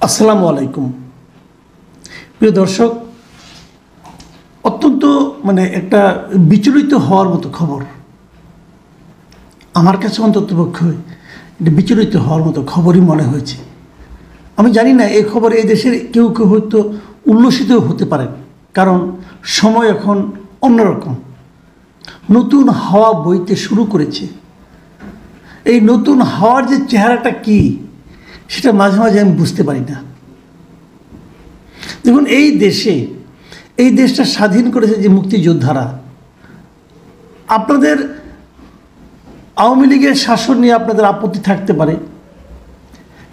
আসসালামু আলাইকুম প্রিয় দর্শক, অত্যন্ত একটা বিচলিত হওয়ার মতো খবর। আমার কাছে অন্ততপক্ষে এটা বিচলিত হওয়ার মতো খবরই মনে হয়েছে। আমি জানি না এই খবরে এই দেশের কেউ কেউ হয়তো উল্লসিত হতে পারেন, কারণ সময় এখন অন্যরকম। নতুন হাওয়া বইতে শুরু করেছে। এই নতুন হাওয়ার যে চেহারাটা কি সেটা মাঝে মাঝে আমি বুঝতে পারি না। দেখুন, এই দেশটা স্বাধীন করেছে যে মুক্তিযোদ্ধারা। আপনাদের আওয়ামী লীগের শাসন নিয়ে আপনাদের আপত্তি থাকতে পারে,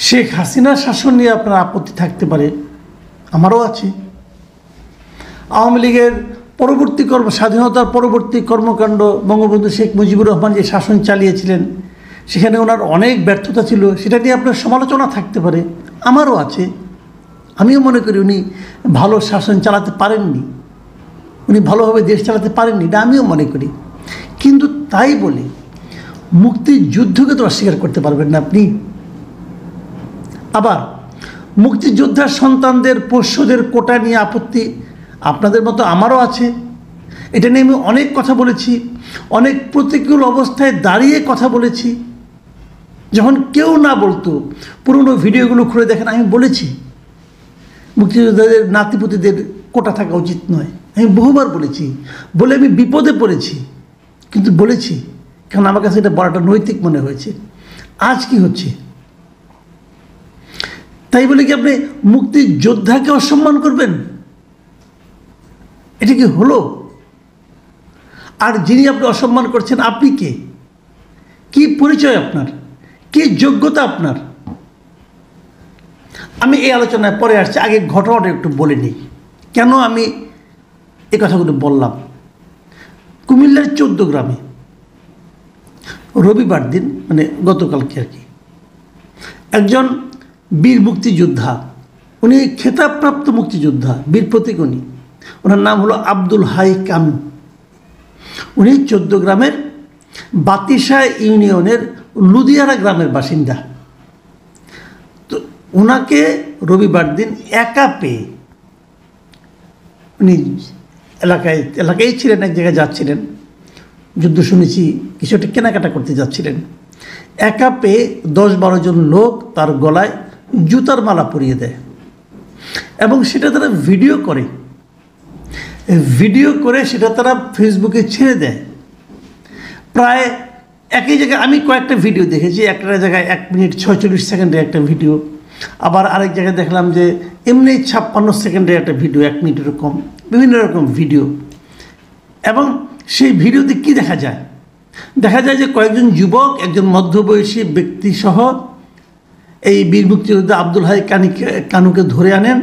শেখ হাসিনার শাসন নিয়ে আপনার আপত্তি থাকতে পারে, আমারও আছে। আওয়ামী লীগের স্বাধীনতার পরবর্তী কর্মকাণ্ড, বঙ্গবন্ধু শেখ মুজিবুর রহমান যে শাসন চালিয়েছিলেন সেখানে ওনার অনেক ব্যর্থতা ছিল, সেটা নিয়ে আপনার সমালোচনা থাকতে পারে, আমারও আছে। আমিও মনে করি উনি ভালো শাসন চালাতে পারেননি, উনি ভালোভাবে দেশ চালাতে পারেননি, এটা আমিও মনে করি। কিন্তু তাই বলে মুক্তিযুদ্ধকে তো অস্বীকার করতে পারবেন না আপনি। আবার মুক্তিযোদ্ধার সন্তানদের পোষ্যদের কোটা নিয়ে আপত্তি আপনাদের মতো আমারও আছে। এটা নিয়ে আমি অনেক কথা বলেছি, অনেক প্রতিকূল অবস্থায় দাঁড়িয়ে কথা বলেছি। যখন কেউ না বলতো, পুরনো ভিডিওগুলো খুলে দেখেন, আমি বলেছি মুক্তিযোদ্ধাদের নাতিপুতিদের কোটা থাকা উচিত নয়। আমি বহুবার বলেছি, বলে আমি বিপদে পড়েছি, কিন্তু বলেছি কারণ আমার কাছে এটা বলাটা নৈতিক মনে হয়েছে। আজ কি হচ্ছে? তাই বলে কি আপনি মুক্তিযোদ্ধাকে অসম্মান করবেন? এটা কি হলো? আর যিনি আপনি অসম্মান করছেন, আপনি কে? কি পরিচয় আপনার? কি যোগ্যতা আপনার? আমি এই আলোচনায় পরে আসছি, আগে ঘটনাটা একটু বলে নিই কেন আমি এ কথাগুলো বললাম। কুমিল্লার 14 গ্রামে রবিবার দিন, গতকালকে আর কি, একজন বীর মুক্তিযোদ্ধা, উনি খেতাবপ্রাপ্ত মুক্তিযোদ্ধা, বীর প্রতীক উনি, ওনার নাম হলো আব্দুল হাই কানু। উনি 14 গ্রামের বাতিশা ইউনিয়নের লুদিয়ারা গ্রামের বাসিন্দা। তো ওনাকে রবিবার দিন একা পেয়ে, উনি এলাকায় ছিলেন, এক জায়গায় যাচ্ছিলেন, যুদ্ধ শুনেছি, কিছু একটা কেনাকাটা করতে যাচ্ছিলেন। একা পেয়ে 10-12 জন লোক তার গলায় জুতার মালা পরিয়ে দেয় এবং সেটা তারা ভিডিও করে সেটা তারা ফেসবুকে ছেড়ে দেয়। প্রায় একই জায়গায় আমি কয়েকটা ভিডিও দেখেছি, একটা জায়গায় 1 মিনিট 46 সেকেন্ডের একটা ভিডিও, আবার আরেক জায়গায় দেখলাম যে এমনি 56 সেকেন্ডের একটা ভিডিও, 1 মিনিটের কম, বিভিন্ন রকম ভিডিও। এবং সেই ভিডিওতে কি দেখা যায়? দেখা যায় যে কয়েকজন যুবক, একজন মধ্যবয়সী ব্যক্তি সহ এই বীর মুক্তিযোদ্ধা আব্দুল হাই কানুকে ধরে আনেন।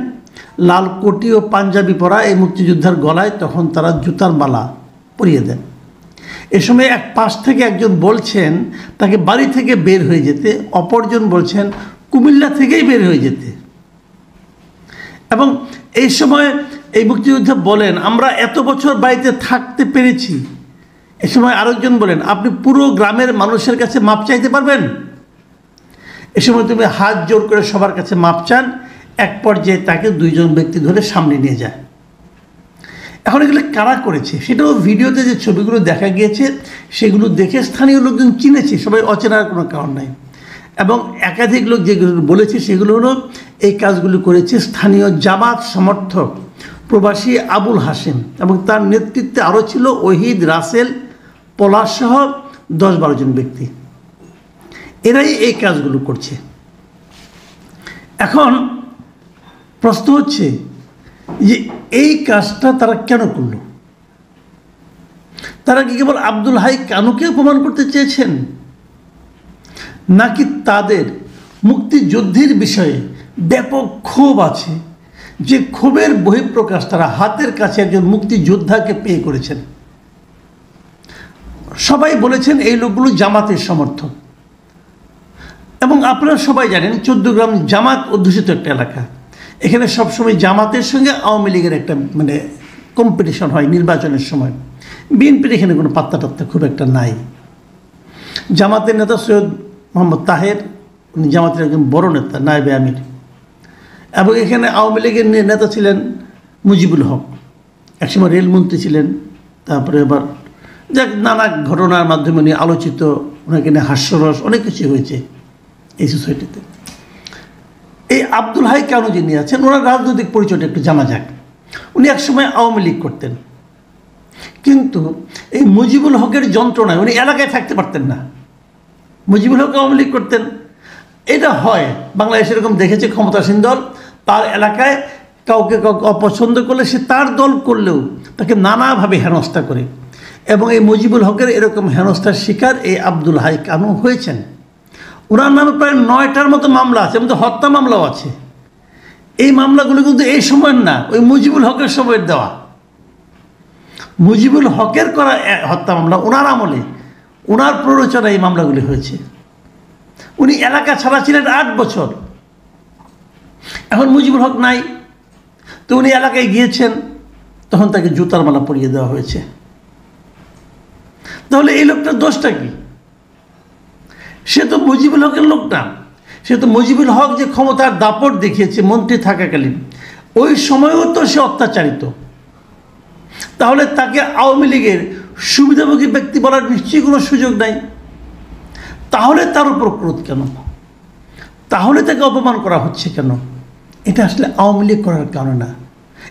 লাল কোটি ও পাঞ্জাবি পরা এই মুক্তিযোদ্ধার গলায় তখন তারা জুতার মালা পরিয়ে দেন। এ সময় এক পাশ থেকে একজন বলছেন তাকে বাড়ি থেকে বের হয়ে যেতে, অপরজন বলছেন কুমিল্লা থেকেই বের হয়ে যেতে। এবং এই সময় এই মুক্তিযোদ্ধা বলেন, আমরা এত বছর বাড়িতে থাকতে পেরেছি। এ সময় আরেকজন বলেন, আপনি পুরো গ্রামের মানুষের কাছে মাপ চাইতে পারবেন? এ সময় তুমি হাত জোর করে সবার কাছে মাপ চান। এক পর্যায়ে তাকে 2 জন ব্যক্তি ধরে সামনে নিয়ে যায়। এখন এগুলো কারা করেছে সেটাও ভিডিওতে যে ছবিগুলো দেখা গিয়েছে সেগুলো দেখে স্থানীয় লোকজন চিনেছে, সবাই অচেনার কোনো কারণ নাই। এবং একাধিক লোক যেগুলো বলেছে সেগুলো হলো এই কাজগুলো করেছে স্থানীয় জামাত সমর্থক প্রবাসী আবুল হাসেম, এবং তার নেতৃত্বে আরও ছিল ওহিদ, রাসেল, পলাশসহ 10-12 জন ব্যক্তি। এরাই এই কাজগুলো করছে। এখন প্রশ্ন হচ্ছে যে এই কাজটা তারা কেন করল? তারা কি কেবল আব্দুল হাই কানুকে অপমান করতে চেয়েছেন, নাকি তাদের মুক্তিযুদ্ধের বিষয়ে ব্যাপক ক্ষোভ আছে, যে ক্ষোভের বহিঃপ্রকাশ তারা হাতের কাছে একজন মুক্তিযোদ্ধাকে পেয়ে করেছেন? সবাই বলেছেন এই লোকগুলো জামাতের সমর্থক, এবং আপনারা সবাই জানেন 14 গ্রাম জামাত অধ্যুষিত একটা এলাকা। এখানে সবসময় জামাতের সঙ্গে আওয়ামী লীগের একটা কম্পিটিশন হয় নির্বাচনের সময়। বিএনপির এখানে কোনো পাত্তা টাত্তা খুব একটা নাই। জামাতের নেতা সৈয়দ মোহাম্মদ তাহের, উনি জামাতের একজন বড় নেতা, নায়েবে আমির, এবং এখানে আওয়ামী লীগের নেতা ছিলেন মুজিবুল হক, একসময় রেলমন্ত্রী ছিলেন, তারপরে আবার যাক নানা ঘটনার মাধ্যমে উনি আলোচিত, ওনাকে নিয়ে হাস্যরস অনেক কিছু হয়েছে এই সোসাইটিতে। এই আব্দুল হাই কানু যিনি আছেন, ওনার রাজনৈতিক পরিচয়টা একটু জানা যাক। উনি একসময় আওয়ামী লীগ করতেন, কিন্তু এই মুজিবুল হকের যন্ত্রণায় উনি এলাকায় থাকতে পারতেন না। মুজিবুল হক আওয়ামী লীগ করতেন, এটা হয় বাংলাদেশ এরকম দেখেছে, ক্ষমতাসীন দল তার এলাকায় কাউকে অপছন্দ করলে সে তার দল করলেও তাকে নানাভাবে হেনস্থা করে, এবং এই মুজিবুল হকের এরকম হেনস্থার শিকার এই আব্দুল হাই কানু হয়েছেন। ওনার নামে প্রায় 9টার মতো মামলা আছে, এবং হত্যা মামলাও আছে। এই মামলাগুলো কিন্তু এই সময়ের না, ওই মুজিবুল হকের সময়ের দেওয়া। মুজিবুল হকের করা হত্যা মামলা ওনার আমলে, ওনার প্ররোচনায় এই মামলাগুলি হয়েছে। উনি এলাকা ছাড়া ছিলেন 8 বছর। এখন মুজিবুল হক নাই, তো উনি এলাকায় গিয়েছেন, তখন তাকে জুতার মালা পরিয়ে দেওয়া হয়েছে। তাহলে এই লোকটার দোষটা কি? সে তো মুজিবুল হকের লোক না। সে তো মুজিবুল হক যে ক্ষমতার দাপট দেখিয়েছে মন্ত্রী থাকাকালীন, ওই সময়ও তো সে অত্যাচারিত। তাহলে তাকে আওয়ামী লীগের সুবিধাভোগী ব্যক্তি বলার নিশ্চয়ই কোনো সুযোগ নাই। তাহলে তার উপর ক্রোধ কেন? তাহলে তাকে অপমান করা হচ্ছে কেন? এটা আসলে আওয়ামী লীগ করার কারণে না,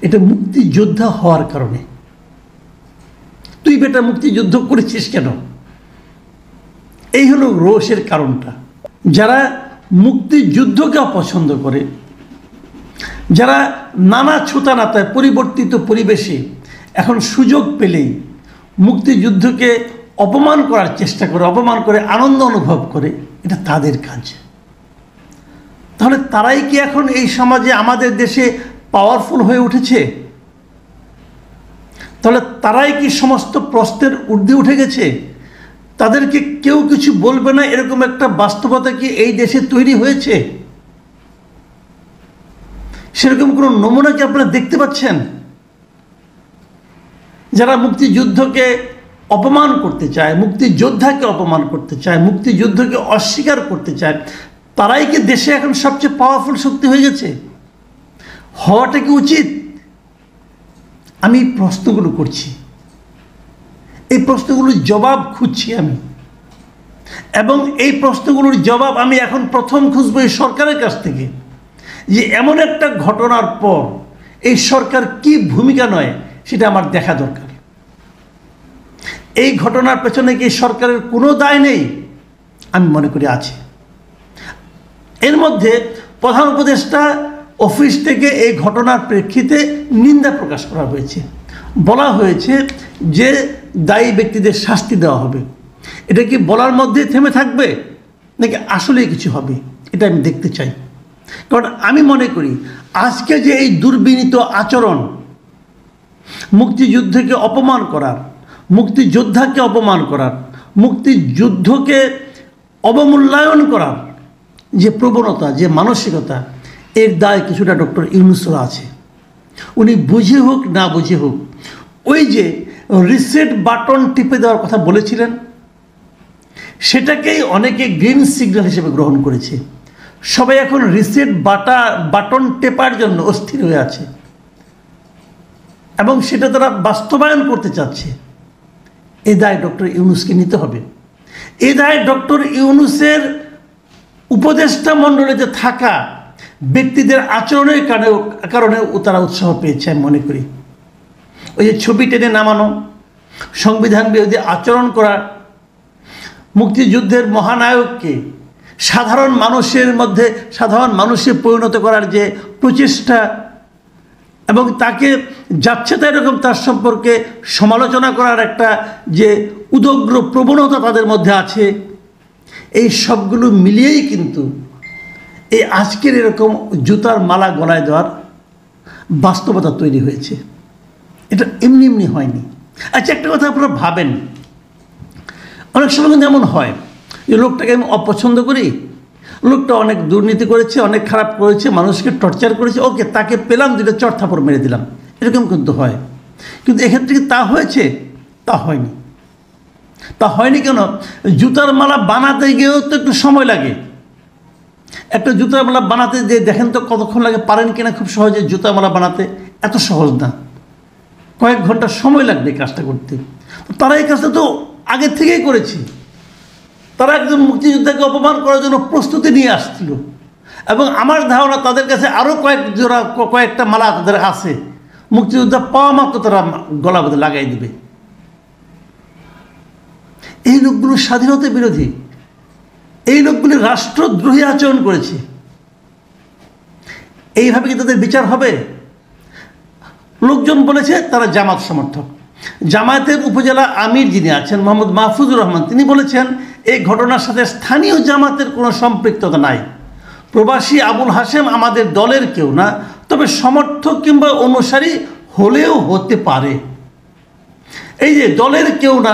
এটা মুক্তিযোদ্ধা হওয়ার কারণে। তুই বেটা মুক্তিযুদ্ধ করেছিস কেন? এই হলো রোষের কারণটা। যারা মুক্তিযুদ্ধকে অপছন্দ করে, যারা নানা ছুতানাতায় পরিবর্তিত পরিবেশে এখন সুযোগ পেলেই মুক্তিযুদ্ধকে অপমান করার চেষ্টা করে, অপমান করে আনন্দ অনুভব করে, এটা তাদের কাজ। তাহলে তারাই কি এখন এই সমাজে আমাদের দেশে পাওয়ারফুল হয়ে উঠেছে? তাহলে তারাই কি সমস্ত প্রশ্নের ঊর্ধ্বে উঠে গেছে? তাদেরকে কেউ কিছু বলবে না এরকম একটা বাস্তবতা কি এই দেশে তৈরি হয়েছে? সেরকম কোনো নমুনা কি আপনারা দেখতে পাচ্ছেন? যারা মুক্তিযুদ্ধকে অপমান করতে চায়, মুক্তিযোদ্ধাকে অপমান করতে চায়, মুক্তিযুদ্ধকে অস্বীকার করতে চায়, তারাই কি দেশে এখন সবচেয়ে পাওয়ারফুল শক্তি হয়ে গেছে? হওয়াটা কি উচিত? আমি প্রশ্নগুলো করছি, এই প্রশ্নগুলোর জবাব খুঁজছি আমি, এবং এই প্রশ্নগুলোর জবাব আমি এখন প্রথম খুঁজবো এই সরকারের কাছ থেকে, যে এমন একটা ঘটনার পর এই সরকার কি ভূমিকা নয় সেটা আমার দেখা দরকার। এই ঘটনার পেছনে কি সরকারের কোনো দায় নেই? আমি মনে করি আছে। এর মধ্যে প্রধান উপদেষ্টা অফিস থেকে এই ঘটনার প্রেক্ষিতে নিন্দা প্রকাশ করা হয়েছে, বলা হয়েছে যে দায়ী ব্যক্তিদের শাস্তি দেওয়া হবে। এটা কি বলার মধ্যে থেমে থাকবে নাকি আসলেই কিছু হবে? এটা আমি দেখতে চাই। কারণ আমি মনে করি আজকে যে এই দুর্বিনীত আচরণ, মুক্তিযুদ্ধকে অপমান করার, মুক্তিযোদ্ধাকে অপমান করার, মুক্তিযুদ্ধকে অবমূল্যায়ন করার যে প্রবণতা, যে মানসিকতা, এর দায় কিছুটা ডক্টর ইউনূসের আছে। উনি বুঝে হোক না বুঝে হোক, ওই যে রিসেট বাটন টিপে দেওয়ার কথা বলেছিলেন, সেটাকেই অনেকে গ্রিন সিগন্যাল হিসেবে গ্রহণ করেছে। সবাই এখন রিসেট বাটন টেপার জন্য অস্থির হয়ে আছে, এবং সেটা তারা বাস্তবায়ন করতে চাচ্ছে। এ দায় ডক্টর ইউনূসকে নিতে হবে। এ দায় ডক্টর ইউনূসের উপদেষ্টা মণ্ডলীতে থাকা ব্যক্তিদের আচরণের কারণে তারা উৎসাহ পেয়েছে আমি মনে করি। ওই যে ছবি টেনে নামানো, সংবিধান বিরোধী আচরণ করা, মুক্তিযুদ্ধের মহানায়ককে সাধারণ মানুষে পরিণত করার যে প্রচেষ্টা, এবং তাকে যাচ্ছে তাই এরকম তার সম্পর্কে সমালোচনা করার একটা যে উদগ্র প্রবণতা তাদের মধ্যে আছে, এই সবগুলো মিলিয়েই কিন্তু এই আজকের এরকম জুতার মালা গলায় দেওয়ার বাস্তবতা তৈরি হয়েছে। এটা এমনি এমনি হয়নি। আচ্ছা, একটা কথা আপনারা ভাবেন, অনেক সময় কিন্তু এমন হয় যে লোকটাকে আমি অপছন্দ করি, লোকটা অনেক দুর্নীতি করেছে, অনেক খারাপ করেছে, মানুষকে টর্চার করেছে, ওকে তাকে পেলাম, দুটো চর থাপড় মেরে দিলাম, এরকম কিন্তু হয়। কিন্তু এক্ষেত্রে কি তা হয়েছে? তা হয়নি। তা হয়নি কেন? জুতার মালা বানাতে গিয়েও তো একটু সময় লাগে। একটা জুতার মালা বানাতে দিয়ে দেখেন তো কতক্ষণ লাগে, পারেন কিনা খুব সহজে জুতার মালা বানাতে? এত সহজ না, কয়েক ঘন্টা সময় লাগবে এই কাজটা করতে। তারা এই কাজটা তো আগে থেকেই করেছে। তারা একজন মুক্তিযোদ্ধাকে অপমান করার জন্য প্রস্তুতি নিয়ে আসছিল, এবং আমার ধারণা তাদের কাছে আরও কয়েকটা মালা তাদের আছে, মুক্তিযোদ্ধা পাওয়া মাত্র তারা গলা বেঁধে লাগাই দিবে। এই লোকগুলো স্বাধীনতা বিরোধী, এই লোকগুলি রাষ্ট্রদ্রোহী আচরণ করেছে। এইভাবে কি তাদের বিচার হবে? লোকজন বলেছে তারা জামাত সমর্থক। জামায়াতের উপজেলা আমির যিনি আছেন মোহাম্মদ মাহফুজুর রহমান, তিনি বলেছেন এই ঘটনার সাথে স্থানীয় জামাতের কোনো সম্পৃক্ততা নাই। প্রবাসী আবুল হাশেম আমাদের দলের কেউ না, তবে সমর্থক কিংবা অনুসারী হলেও হতে পারে। এই যে দলের কেউ না,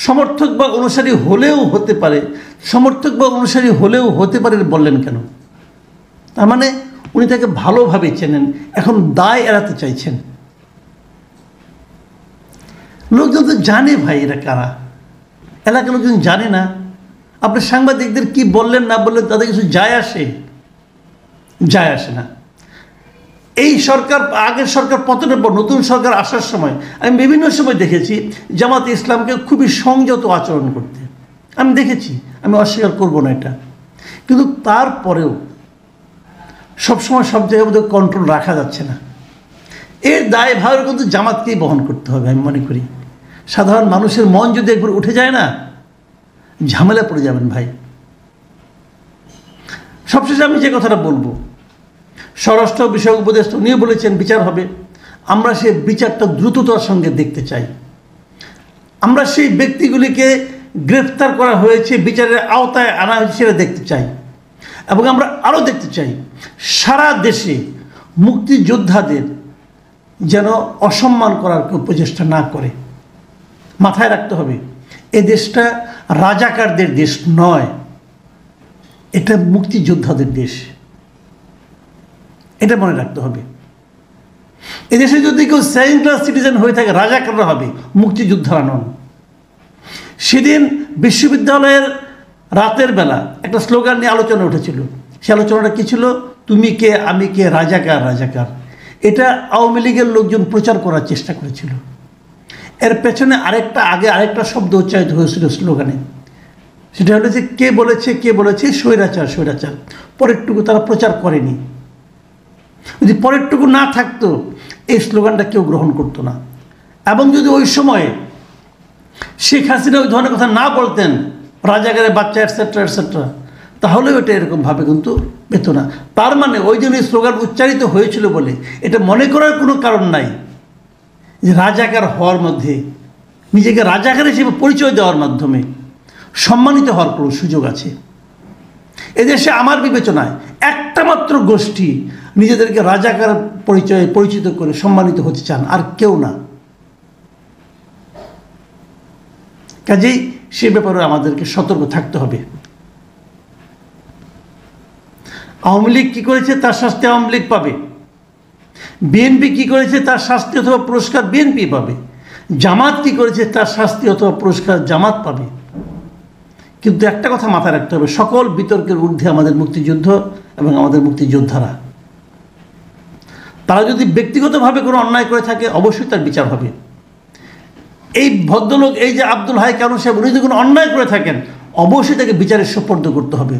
সমর্থক বা অনুসারী হলেও হতে পারে, সমর্থক বা অনুসারী হলেও হতে পারে বললেন কেন? তার মানে উনি তাকে ভালোভাবে চেনেন, এখন দায় এড়াতে চাইছেন। লোকজন তো জানে ভাই এরা কারা, এলাকার লোকজন জানে না। আপনি সাংবাদিকদের কি বললেন না বললেন তাদের কিছু যায় আসে না। এই সরকার, আগের সরকার পতনের পর নতুন সরকার আসার সময় আমি বিভিন্ন সময় দেখেছি জামাতে ইসলামকে খুবই সংযত আচরণ করতে, আমি দেখেছি, আমি অস্বীকার করব না এটা। কিন্তু তারপরেও সবসময় সব জায়গায় বোধহয় কন্ট্রোল রাখা যাচ্ছে না। এর দায়ভার কিন্তু জামাতকেই বহন করতে হবে আমি মনে করি। সাধারণ মানুষের মন যদি একবার উঠে যায় না, ঝামেলা পড়ে যাবেন ভাই। সবশেষে আমি যে কথাটা বলবো, স্বরাষ্ট্র বিষয়ক উপদেষ্টা উনিও বলেছেন বিচার হবে। আমরা সেই বিচারটা দ্রুততার সঙ্গে দেখতে চাই। আমরা সেই ব্যক্তিগুলিকে গ্রেফতার করা হয়েছে, বিচারের আওতায় আনা হয়েছে সেটা দেখতে চাই। এবং আমরা আরও দেখতে চাই সারা দেশে মুক্তিযোদ্ধাদের যেন অসম্মান করার কেউ প্রচেষ্টা না করে। মাথায় রাখতে হবে এ দেশটা রাজাকারদের দেশ নয়, এটা মুক্তিযোদ্ধাদের দেশ, এটা মনে রাখতে হবে। এদেশে যদি কেউ সেকেন্ড ক্লাস সিটিজেন হয়ে থাকে রাজাকাররা হবে, মুক্তিযোদ্ধারা নন। সেদিন বিশ্ববিদ্যালয়ের রাতের বেলা একটা স্লোগান নিয়ে আলোচনা উঠেছিল। সে আলোচনাটা কী ছিল? তুমি কে আমি কে, রাজাকার রাজাকার। এটা আওয়ামী লীগের লোকজন প্রচার করার চেষ্টা করেছিল। এর পেছনে আরেকটা শব্দ উচ্চারিত হয়েছিল স্লোগানে, সেটা হলো যে কে বলেছে স্বৈরাচার স্বৈরাচার। পরেরটুকু তারা প্রচার করেনি। যদি পরেরটুকু না থাকতো এই স্লোগানটা কেউ গ্রহণ করতো না। এবং যদি ওই সময়ে শেখ হাসিনা ওই ধরনের কথা না বলতেন, রাজাকারের বাচ্চা এটসেট্রা এটসেট্রা, তাহলেও এটা এরকমভাবে কিন্তু পেত না। তার মানে ওই জন্য স্লোগান উচ্চারিত হয়েছিল বলে এটা মনে করার কোনো কারণ নাই যে রাজাকার হওয়ার মধ্যে, নিজেকে রাজাকার হিসেবে পরিচয় দেওয়ার মাধ্যমে সম্মানিত হওয়ার কোনো সুযোগ আছে। এদেশে আমার বিবেচনায় একটা মাত্র গোষ্ঠী নিজেদেরকে রাজাকার পরিচয়ে পরিচিত করে সম্মানিত হতে চান, আর কেউ না। কাজেই সে ব্যাপারে আমাদেরকে সতর্ক থাকতে হবে। আওয়ামী লীগ কী করেছে তার শাস্তি আওয়ামী লীগ পাবে, বিএনপি কী করেছে তার শাস্তি অথবা পুরস্কার বিএনপি পাবে, জামাত কী করেছে তার শাস্তি অথবা পুরস্কার জামাত পাবে। কিন্তু একটা কথা মাথায় রাখতে হবে, সকল বিতর্কের ঊর্ধ্বে আমাদের মুক্তিযুদ্ধ এবং আমাদের মুক্তিযোদ্ধারা। তারা যদি ব্যক্তিগতভাবে কোনো অন্যায় করে থাকে অবশ্যই তার বিচার হবে। এই ভদ্রলোক, এই যে আব্দুল হাই কারণ সাহেব, উনি যদি কোনো অন্যায় করে থাকেন অবশ্যই তাকে বিচারের সোপর্দ করতে হবে।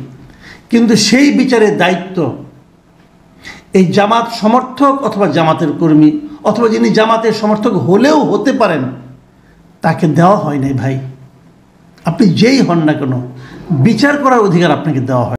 কিন্তু সেই বিচারের দায়িত্ব এই জামাত সমর্থক অথবা জামাতের কর্মী অথবা যিনি জামাতের সমর্থক হলেও হতে পারেন তাকে দেওয়া হয় নাই ভাই। আপনি যেই হন না কেন বিচার করার অধিকার আপনাকে দেওয়া হয়।